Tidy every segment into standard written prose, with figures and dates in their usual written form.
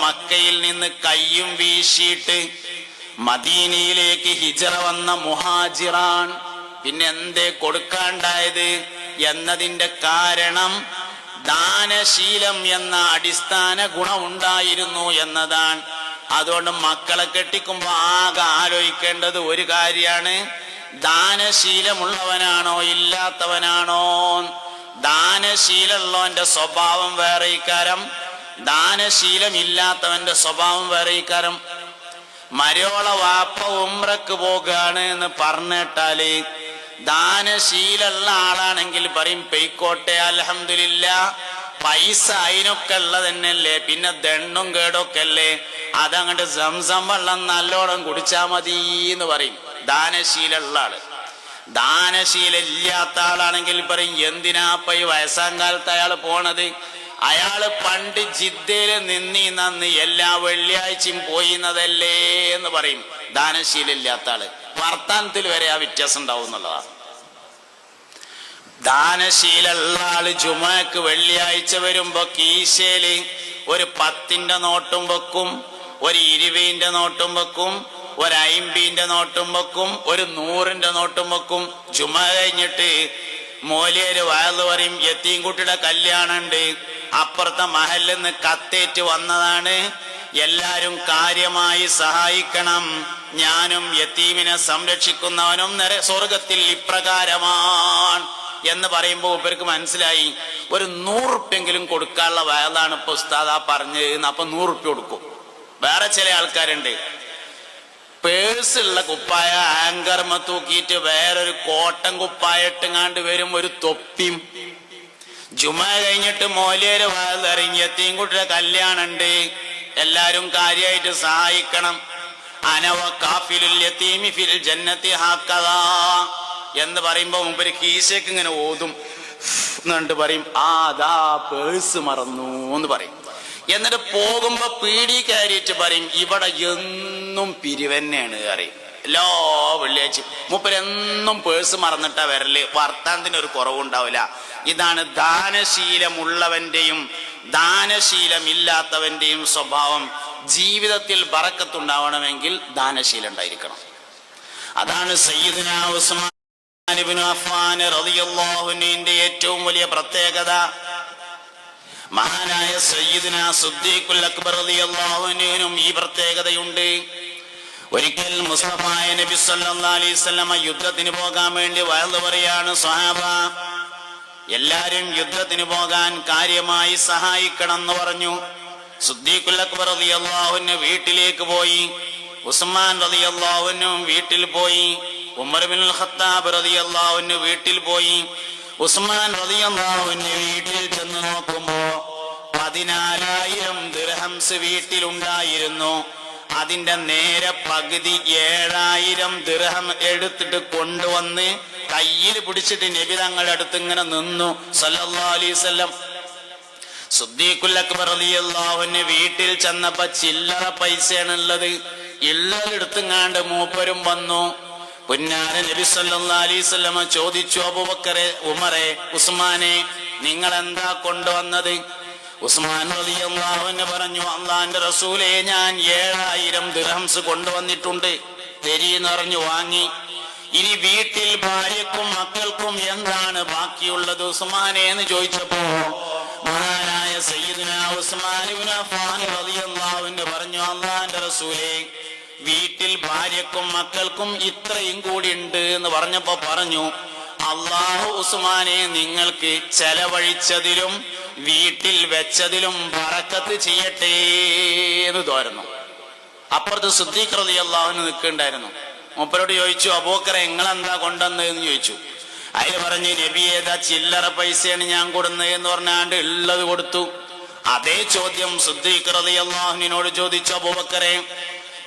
മക്കയിൽ നിന്ന് കയ്യും വീശിയിട്ട് മദീനയിലേക്ക് ഹിജറ വന്ന മുഹാജിറാൻ. പിന്നെ എന്തേ കൊടുക്കാണ്ടായത് എന്നതിന്റെ കാരണം ദാനശീലം എന്ന അടിസ്ഥാന ഗുണമുണ്ടായിരുന്നു എന്നതാണ്. അതുകൊണ്ട് മക്കളെ കെട്ടിക്കുമ്പോ ആകെ ആലോചിക്കേണ്ടത് ഒരു കാര്യമാണ്, ദാനശീലമുള്ളവനാണോ ഇല്ലാത്തവനാണോ. ദാനശീലമുള്ളവന്റെ സ്വഭാവം വേറെ ഇക്കാരം, ദാനശീലമില്ലാത്തവന്റെ സ്വഭാവം വേറെ ഇക്കാരം. മരോള വാപ്പ ഉംറക്ക് പോകാണ് എന്ന് പറഞ്ഞിട്ടാല് ദാനശീലുള്ള ആളാണെങ്കിൽ പറയും പെയ്ക്കോട്ടെ അൽഹംദുലില്ലാ, പൈസ അതിനൊക്കെ ഉള്ളത് തന്നെയല്ലേ, പിന്നെ ദണ്ണും കേടൊക്കെ അല്ലേ, അതങ്ങോട്ട് സംസം വെള്ളം നല്ലോണം കുടിച്ചാ മതി എന്ന് പറയും ദാനശീലുള്ള ആള്. ദാനശീലം ഇല്ലാത്ത ആളാണെങ്കിൽ പറയും എന്തിനാപ്പ ഈ വയസ്സാം കാലത്ത് അയാൾ പോണത്, അയാള് പണ്ട് ജിദ്ദയില് നിന്നീന്ന് എല്ലാ വെള്ളിയാഴ്ചയും പോയിന്നതല്ലേ എന്ന് പറയും ദാനശീലം ഇല്ലാത്ത ആള്. വർത്താനത്തിൽ വരെ ആ വ്യത്യാസം ഉണ്ടാവും എന്നുള്ളതാണ്. ദാനശീലുള്ള ആള് ജുമക്ക് വെള്ളിയാഴ്ച വരുമ്പോ കീശയില് ഒരു 10ന്റെ നോട്ടും വെക്കും, ഒരു 20ന്റെ നോട്ടും വെക്കും, ഒരു 50ന്റെ നോട്ടും വെക്കും, ഒരു 100ന്റെ നോട്ടും വെക്കും. ജുമ കഴിഞ്ഞിട്ട് മോലിയര് വയല് പറയും യത്തീംകുട്ടിയുടെ കല്യാണുണ്ട്, അപ്പുറത്തെ മഹലിൽ നിന്ന് കത്തേറ്റ് വന്നതാണ്, എല്ലാരും കാര്യമായി സഹായിക്കണം, ഞാനും യത്തീമിനെ സംരക്ഷിക്കുന്നവനും സ്വർഗത്തിൽ ഇപ്രകാരമാണ് എന്ന് പറയുമ്പോ ഇവർക്ക് മനസ്സിലായി ഒരു 100 റുപ്യെങ്കിലും കൊടുക്കാനുള്ള വയലാണ് ഇപ്പൊ ഉസ്താദാ പറഞ്ഞത്. അപ്പൊ 100 റുപ്യ കൊടുക്കും. വേറെ ചില ആൾക്കാരുണ്ട്, പേഴ്സുള്ള കുപ്പായ ആങ്കർമ തൂക്കിയിട്ട് വേറൊരു കോട്ടൻ കുപ്പായ ഇട്ടുങ്ങാണ്ട് വരും, ഒരു തൊപ്പിയും. ജുമ കഴിഞ്ഞിട്ട് മോലിയര് വയലറിഞ്ഞ് യത്തീംകുട്ടിയുടെ കല്യാണുണ്ട്, എല്ലാരും കാര്യമായിട്ട് സഹായിക്കണം, അനവ കാഫിലുൽ യതീമി ഫിൽ ജന്നത്തി ഹക്കദാ എന്ന് പറയുമ്പോ മുമ്പ് കീശയ്ക്ക് ഇങ്ങനെ ഓതും എന്നിട്ട് പറയും അതാ പേഴ്സ് മറന്നു എന്ന് പറയും. എന്നിട്ട് പോകുമ്പോ പീടി കയറിയിട്ട് പറയും ഇവിടെ എന്നും പിരിവന്നെയാണ് പറയും. എല്ലാ വെള്ളിയാഴ്ച മൂപ്പരെന്നും പേഴ്സ് മറന്നിട്ടാ വരല്, വർത്താനത്തിന് ഒരു കുറവുണ്ടാവില്ല. ഇതാണ് ദാനശീലമുള്ളവന്റെയും ദാനശീലമില്ലാത്തവന്റെയും സ്വഭാവം. ജീവിതത്തിൽ ബറക്കത്തുണ്ടാവണമെങ്കിൽ ദാനശീലം ഉണ്ടായിരിക്കണം. അതാണ് സയ്യിദുനാ ഉസ്മാൻ ഇബ്നു അഫ്ഫാൻ റളിയല്ലാഹു അൻഹുവിന്റെ ഏറ്റവും വലിയ പ്രത്യേകത. മഹാനായ സയ്യിദുനാ സിദ്ദീഖുൽ അക്ബർ റളിയല്ലാഹു അൻഹുവിനും ഈ പ്രത്യേകതയുണ്ട്. ഒരിക്കൽ മുസ്തഫായ നബി സല്ലല്ലാഹു അലൈഹി വസല്ലം യുദ്ധത്തിന് പോകാൻ വേണ്ടി വഅദ് പറയാണ്, സ്വഹാബ എല്ലാരും യുദ്ധത്തിന് പോകാൻ കാര്യമായി സഹായിക്കണം എന്ന് പറഞ്ഞു. സിദ്ദീഖുൽ അക്ബർ റളിയല്ലാഹു അൻഹു വീട്ടിലേക്ക് പോയി, ഉസ്മാൻ റളിയല്ലാഹു അൻഹു വീട്ടിൽ പോയി, ഉമർ ഇബ്നുൽ ഖത്താബ് റളിയല്ലാഹു അൻഹു വീട്ടിൽ പോയി. ഉസ്മാൻ റളിയല്ലാഹു അൻഹു വീട്ടിൽ ചെന്ന് നോക്കുമ്പോ 14,000 ദിർഹംസ് വീട്ടിലുണ്ടായിരുന്നു. അതിന്റെ നേരെ പകുതി 7,000 ദിർഹം എടുത്തിട്ട് കൊണ്ടുവന്ന് കയ്യിൽ പിടിച്ചിട്ട് നബി തങ്ങളുടെ അടുത്ത് ഇങ്ങനെ നിന്നു സല്ലല്ലാഹു അലൈഹി വസല്ലം. സിദ്ദീഖുൽ അക്ബർ റളിയല്ലാഹു അൻഹു വീട്ടിൽ ചെന്നപ്പോ ചില്ലറ പൈസയാണ് ഉള്ളത്. ഇള്ളതെടുത്തുങ്ങാണ്ട് മൂപ്പരും വന്നു. പുന്നാര നബി സല്ലല്ലാഹു അലൈഹി വസല്ലം ചോദിച്ചു, അബൂബക്കറെ, ഉമറെ, ഉസ്മാനെ നിങ്ങൾ എന്താ കൊണ്ടുവന്നത്? ഉസ്മാൻ റളിയല്ലാഹു അൻഹു പറഞ്ഞു, അല്ലാഹുവിന്റെ റസൂലേ ഞാൻ 7,000 ദിർഹംസ് കൊണ്ടുവന്നിട്ടുണ്ട്, തരീന്ന് പറഞ്ഞു വാങ്ങി. ഇനി വീട്ടിൽ ഭാര്യക്കും മക്കൾക്കും എന്താണ് ബാക്കിയുള്ളത് ഉസ്മാനെ എന്ന് ചോദിച്ചപ്പോ മഹാനായ സയ്യിദുനാ ഉസ്മാൻ ഇബ്നു അഫ്ഫാൻ റളിയല്ലാഹു അൻഹു പറഞ്ഞു, അല്ലാഹുവിന്റെ റസൂലേ വീട്ടിൽ ഭാര്യക്കും മക്കൾക്കും ഇത്രയും കൂടി ഉണ്ട് എന്ന് പറഞ്ഞപ്പോ പറഞ്ഞു, അല്ലാഹു ഉസ്മാനെ നിങ്ങൾക്ക് ചെലവഴിച്ചതിലും വീട്ടിൽ വെച്ചതിലും ബറക്കത്ത് ചെയ്യട്ടെ എന്ന് തോരുന്നു. അപ്പുറത്ത് സിദ്ദീഖ് റളിയല്ലാഹു അൻഹു നിൽക്കുന്നുണ്ടായിരുന്നു. മൂപ്പരോട് ചോദിച്ചു, അബൂബക്കറെ നിങ്ങളെന്താ കൊണ്ടുവന്നതെന്ന് ചോദിച്ചു. അതിൽ പറഞ്ഞു, നബി ഏതാ ചില്ലറ പൈസയാണ് ഞാൻ കൊടുന്നത് എന്ന് പറഞ്ഞാണ്ട് ഉള്ളത് കൊടുത്തു. അതേ ചോദ്യം സിദ്ദീഖ് റളിയല്ലാഹു അൻഹുവിനോട് ചോദിച്ചു, അബൂബക്കറെ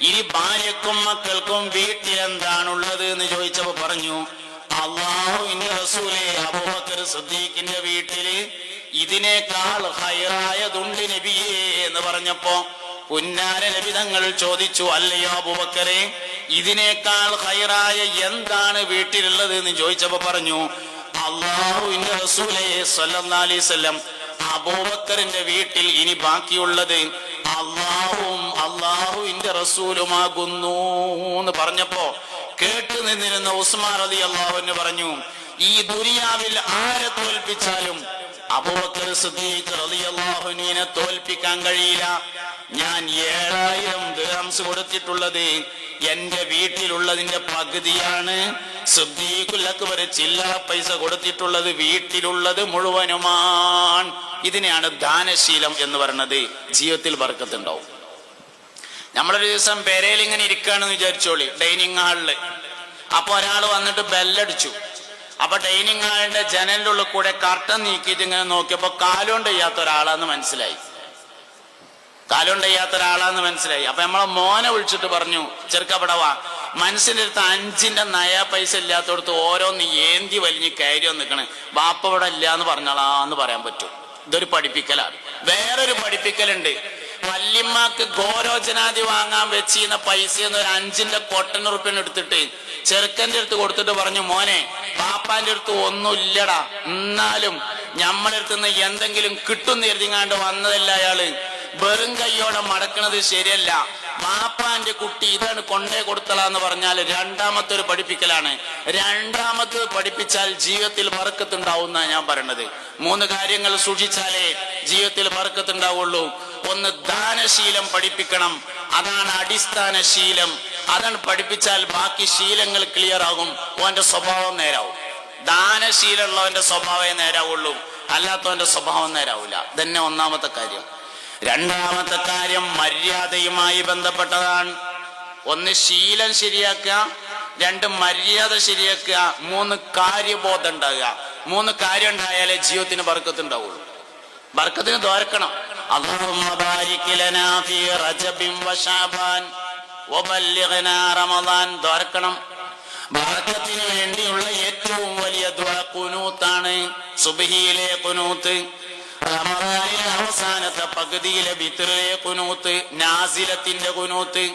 ഇനി ഭാര്യക്കും മക്കൾക്കും വീട്ടിൽ എന്താണുള്ളത് എന്ന് ചോദിച്ചപ്പോ പറഞ്ഞു, അല്ലാഹുവിന്റെ റസൂലേ അബൂബക്കർ സിദ്ദീഖിന്റെ വീട്ടില് ഇതിനേക്കാൾ ഹൈറായതുണ്ട് നബിയേ എന്ന് പറഞ്ഞപ്പോ പുന്നാര നബി തങ്ങൾ ചോദിച്ചു, അല്ലയോ അബൂബക്കറെ ഇതിനേക്കാൾ ഹൈറായ എന്താണ് വീട്ടിലുള്ളത് എന്ന് ചോദിച്ചപ്പോ പറഞ്ഞു, അല്ലാഹുവിന്റെ റസൂലേ സ്വല്ലല്ലാഹു അലൈഹി വസല്ലം അബൂബക്കറിന്റെ വീട്ടിൽ ഇനി ബാക്കിയുള്ളത് അല്ലാഹു റസൂലുമാകുന്നു എന്ന് പറഞ്ഞപ്പോ കേട്ടു നിന്നിരുന്ന ഉസ്മാൻ റളിയല്ലാഹു അൻഹു പറഞ്ഞു, ഈ ദുനിയാവിൽ ആരെ തോൽപ്പിച്ചാലും അബൂബക്കർ സിദ്ദീഖ് റളിയല്ലാഹു അൻഹുവിനെ തോൽപ്പിക്കാൻ കഴിയില്ല. ഞാൻ 7000 ദിർഹംസ് കൊടുത്തിട്ടുള്ളത് എന്റെ വീട്ടിലുള്ളതിന്റെ പകുതിയാണ്. സിദ്ദീഖുൽ അക്ബർ ചില്ലറ പൈസ കൊടുത്തിട്ടുള്ളത് വീട്ടിലുള്ളത് മുഴുവനുമാണ്. ഇതിനെയാണ് ദാനശീലം എന്ന് പറയുന്നത്. ജീവിതത്തിൽ ബർക്കത്തുണ്ടാവും. നമ്മളൊരു ദിവസം പെരയിൽ ഇങ്ങനെ ഇരിക്കുകയാണെന്ന് വിചാരിച്ചോളി, ഡൈനിങ് ഹാളില്. അപ്പൊ ഒരാൾ വന്നിട്ട് ബെല്ലടിച്ചു. അപ്പൊ ഡൈനിങ് ഹാളിന്റെ ജനലിന്റെ ഉള്ളിൽ കൂടെ കർട്ടൻ നീക്കിയിട്ട് ഇങ്ങനെ നോക്കിയപ്പോ കാലുകൊണ്ട് ചെയ്യാത്ത ഒരാളാന്ന് മനസ്സിലായി. അപ്പൊ നമ്മളെ മോനെ വിളിച്ചിട്ട് പറഞ്ഞു, ചെറുക്കപ്പെടവാ, മനസ്സിന്റെ അടുത്ത് 5 നയാ പൈസ ഇല്ലാത്തടത്ത് ഓരോന്ന് ഏന്തി വലിഞ്ഞ് കയറി നിൽക്കണേ, ബാപ്പ ഇവിടെ ഇല്ല എന്ന് പറഞ്ഞാളാന്ന് പറയാൻ പറ്റും. ഇതൊരു പഠിപ്പിക്കലാണ്. വേറൊരു പഠിപ്പിക്കലുണ്ട്. വല്യമ്മക്ക് ഗോരോചനാദി വാങ്ങാൻ വെച്ചിരുന്ന പൈസ ഒരു 5 കോട്ടൺ റുപ്യ എടുത്തിട്ട് ചെറുക്കന്റെ അടുത്ത് കൊടുത്തിട്ട് പറഞ്ഞു, മോനെ പാപ്പാന്റെ അടുത്ത് ഒന്നുമില്ലടാ, എന്നാലും ഞമ്മടെ അടുത്തുനിന്ന് എന്തെങ്കിലും കിട്ടും എഴുതിങ്ങാണ്ട് വന്നതല്ല അയാള്. വെറും കൈയോടെ മടക്കണത് ശരിയല്ല. പാപ്പാന്റെ കുട്ടി ഇതാണ് കൊണ്ടേ കൊടുത്തലാന്ന് പറഞ്ഞാൽ രണ്ടാമത്തെ ഒരു പഠിപ്പിക്കലാണ്. രണ്ടാമത് പഠിപ്പിച്ചാൽ ജീവിതത്തിൽ ബർക്കത്തുണ്ടാവുന്ന ഞാൻ പറയണത്. 3 കാര്യങ്ങൾ സൂക്ഷിച്ചാലേ ജീവിതത്തിൽ ബർക്കത്തുണ്ടാവുള്ളൂ. ഒന്ന്, ദാനശീലം പഠിപ്പിക്കണം. അതാണ് അടിസ്ഥാന ശീലം. അതാണ് പഠിപ്പിച്ചാൽ ബാക്കി ശീലങ്ങൾ ക്ലിയർ ആകും. ഓന്റെ സ്വഭാവം നേരാവും. ദാനശീലമുള്ളവന്റെ സ്വഭാവമേ നേരാവുള്ളൂ, അല്ലാത്തവന്റെ സ്വഭാവം നേരാവില്ല. ഇതന്നെ ഒന്നാമത്തെ കാര്യം. രണ്ടാമത്തെ കാര്യം മര്യാദയുമായി ബന്ധപ്പെട്ടതാണ്. 1 ശീലം ശരിയാക്കുക, 2 മര്യാദ ശരിയാക്കുക, 3 കാര്യബോധം ഉണ്ടാകുക. 3 കാര്യം ഉണ്ടായാലേ ജീവിതത്തിന് ബർക്കത്തുണ്ടാവുള്ളൂ. ബർക്കത്തിന് ദ്വാരക്കണം. അല്ലാഹുമ്മ ബാരിക് ലനാ ഫീ റജബിൻ വശഅബാൻ വബല്ലിഗ്നാ റമളാൻ ദ്വാരക്കണം. ബർക്കത്തിന് വേണ്ടിയുള്ള ഏറ്റവും വലിയ ദുആ ഖുനൂത്താണ്. സുബ്ഹിയിലെ ഖുനൂത്ത്, റമളാനിലെ അവസാനത്തെ പകുതിയിലെ വിത്റിലെ ഖുനൂത്ത്, നാസിലത്തിന്റെ ഖുനൂത്ത്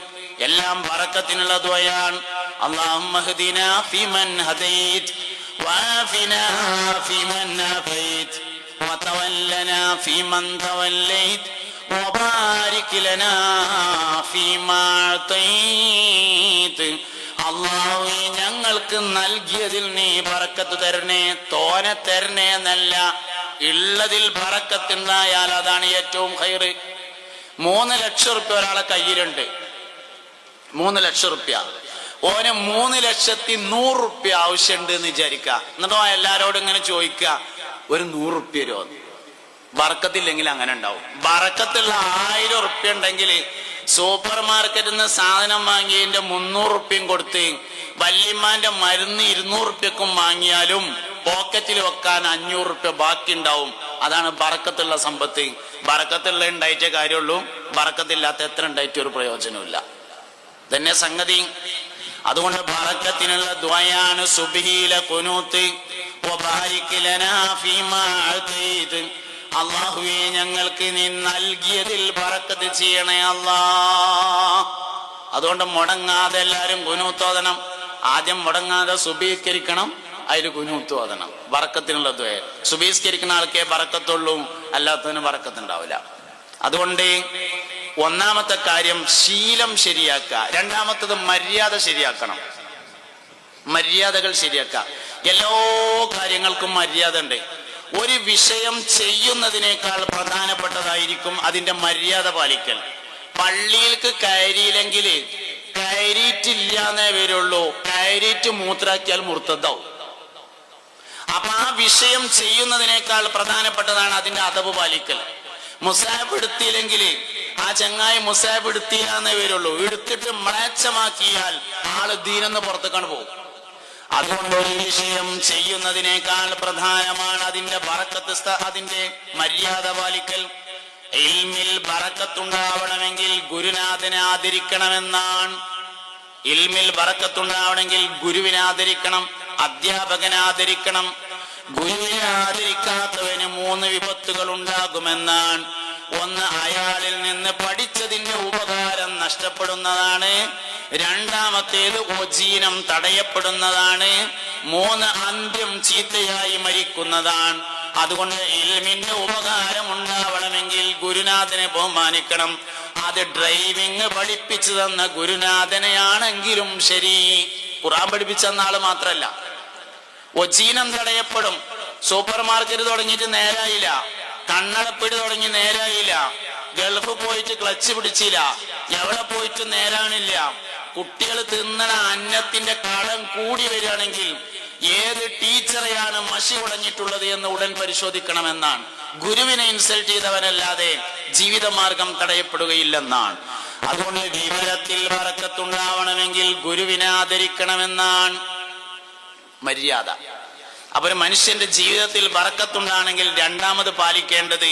എല്ലാം ബർക്കത്തിനുള്ള ദുആയാണ്. അല്ലാഹുമ്മ ഹ്ദിനാ ഫീമൻ ഹദൈത് വആഫിനാ ഫീമൻ ആഫൈത് വതവല്ലനാ ഫീമൻ തവല്ലൈത് വബാരിക് ലനാ ഫീമാ അതൈത്. അല്ലാഹുവേ, ഞങ്ങൾക്ക് നൽകിയതിൽ നീ ബർക്കത്ത് തരണേ, തോനെ തരണേ എന്നല്ല, ഉള്ളതിൽ ബർക്കത്തുണ്ടായാൽ അതാണ് ഏറ്റവും ഖൈറ്. 3 ലക്ഷം റുപ്യ ഒരാളെ കയ്യിലുണ്ട്. 3 ലക്ഷം റുപ്യ. ഓന് 3,100,000 റുപ്യ ആവശ്യമുണ്ട് എന്ന് വിചാരിക്കുക. എന്നിട്ടോ എല്ലാരോടും ഇങ്ങനെ ചോദിക്കുക, ഒരു 100 റുപ്യ തരുമോ? ബർക്കത്തില്ലെങ്കിൽ അങ്ങനെ ഉണ്ടാവും. ബർക്കത്തുള്ള 1000 റുപ്യ ഉണ്ടെങ്കിൽ സൂപ്പർ മാർക്കറ്റിൽ നിന്ന് സാധനം വാങ്ങിയതിന്റെ 300 റുപ്യയും കൊടുത്ത് വല്യമ്മാന്റെ മരുന്ന് 200 റുപ്യക്കും വാങ്ങിയാലും പോക്കറ്റിൽ വെക്കാൻ 500 റുപ്യ ബാക്കി ഉണ്ടാവും. അതാണ് ബർക്കത്തുള്ള സമ്പത്ത്. ബർക്കത്തുള്ള ഉണ്ടായിട്ടേ കാര്യമുള്ളൂ. ബർക്കത്തില്ലാത്ത എത്ര ഉണ്ടായിട്ട് ഒരു പ്രയോജനമില്ല. തന്നെ സംഗതി. അതുകൊണ്ട് ബർക്കത്തിനുള്ള ദുആയാണ് സുബ്ഹിയിലെ ഖുനൂത്ത്. വബാരിക് ലനാ ഫീമാ അതൈത്. അല്ലാഹുവേ, ഞങ്ങൾക്ക് നീ നൽകിയതിൽ ബർക്കത്ത് ചെയ്യണേ അല്ലാ. അതുകൊണ്ട് മുടങ്ങാതെ എല്ലാരും ഖുനൂത്ത് ഓതണം. ആദ്യം മുടങ്ങാതെ സുബീകരിക്കണം, അതിൽ ഖുനൂത്ത് ഓതണം. ബർക്കത്തിനുള്ള ദുആ. സുബീകരിക്കുന്ന ആൾക്കേ ബർക്കത്തുള്ളൂ, അല്ലാത്തതിന് ബർക്കത്തുണ്ടാവില്ല. അതുകൊണ്ട് ഒന്നാമത്തെ കാര്യം ശീലം ശരിയാക്കുക. രണ്ടാമത്തത് മര്യാദ ശരിയാക്കണം. മര്യാദകൾ ശരിയാക്കുക. എല്ലാ കാര്യങ്ങൾക്കും മര്യാദ ഉണ്ട്. ഒരു വിഷയം ചെയ്യുന്നതിനേക്കാൾ പ്രധാനപ്പെട്ടതായിരിക്കും അതിന്റെ മര്യാദ പാലിക്കൽ. പള്ളിയിലേക്ക് കയറിയില്ലെങ്കിൽ കയറിയിട്ടില്ലാന്നേ വരുള്ളൂ, കയറിയിട്ട് മൂത്രാക്കിയാൽ മുർത്തദ്ദാവും. അപ്പൊ ആ വിഷയം ചെയ്യുന്നതിനേക്കാൾ പ്രധാനപ്പെട്ടതാണ് അതിന്റെ അദബ് പാലിക്കൽ. മുസാബ് എടുത്തില്ലെങ്കിൽ ആ ചങ്ങായി മുസാബ് എടുത്തില്ലാന്നേ വരുള്ളൂ, എടുത്തിട്ട് മ്ലേച്ഛമാക്കിയാൽ ആള് ദീനെന്ന് പുറത്തേക്കാണ് പോകും. അതുകൊണ്ട് ഒരു വിഷയം ചെയ്യുന്നതിനേക്കാൾ പ്രധാനമാണ് അതിന്റെ ബറക്കത്ത്, അതിന്റെ മര്യാദ പാലിക്കൽ. ഇൽമിൽ ബറക്കത്തുണ്ടാവണമെങ്കിൽ ഗുരുനാഥനെ ആദരിക്കണമെന്നാണ്. ഇൽമിൽ ബറക്കത്തുണ്ടാവണമെങ്കിൽ ഗുരുവിനെ ആദരിക്കണം, അധ്യാപകനെ ആദരിക്കണം. ഗുരുവിനെ ആദരിക്കാത്തവന് 3 വിപത്തുകൾ ഉണ്ടാകുമെന്നാണ്. 1, അയാളിൽ നിന്ന് പഠിച്ചതിന്റെ ഉപകാരം നഷ്ടപ്പെടുന്നതാണ്. രണ്ടാമത്തേത് ഉപജീവനം തടയപ്പെടുന്നതാണ്. 3, അന്ത്യം ചീത്തയായി മരിക്കുന്നതാണ്. അതുകൊണ്ട് ഇൽമിന്റെ ഉപകാരം ഉണ്ടാവണമെങ്കിൽ ഗുരുനാഥനെ ബഹുമാനിക്കണം, ആദ്യ ഡ്രൈവിംഗ് പഠിപ്പിച്ചു തന്ന ഗുരുനാഥനെയാണെങ്കിലും ശരി, ഖുർആൻ പഠിപ്പിച്ചെന്ന ആള് മാത്രല്ല. ഒച്ചീനം തടയപ്പെടും. സൂപ്പർ മാർക്കറ്റ് തുടങ്ങിയിട്ട് നേരായില്ല, കണ്ണടപ്പിടി തുടങ്ങി നേരായില്ല, ഗൾഫ് പോയിട്ട് ക്ലച്ച് പിടിച്ചില്ല, എവിടെ പോയിട്ട് നേരാണില്ല. കുട്ടികൾ തിന്നണ അന്നത്തിന്റെ കടം കൂടി വരികയാണെങ്കിൽ ഏത് ടീച്ചറെയാണ് മഷി ഉടഞ്ഞിട്ടുള്ളത് എന്ന് ഉടൻ പരിശോധിക്കണമെന്നാണ്. ഗുരുവിനെ ഇൻസൾട്ട് ചെയ്തവനല്ലാതെ ജീവിതമാർഗം തടയപ്പെടുകയില്ലെന്നാണ്. അതുകൊണ്ട് വിവരത്തിൽ ബറക്കത്തുണ്ടാവണമെങ്കിൽ ഗുരുവിനെ ആദരിക്കണമെന്നാണ് മര്യാദ. അപ്പൊ ഒരു മനുഷ്യന്റെ ജീവിതത്തിൽ ബറക്കത്തുണ്ടാണെങ്കിൽ രണ്ടാമത് പാലിക്കേണ്ടത്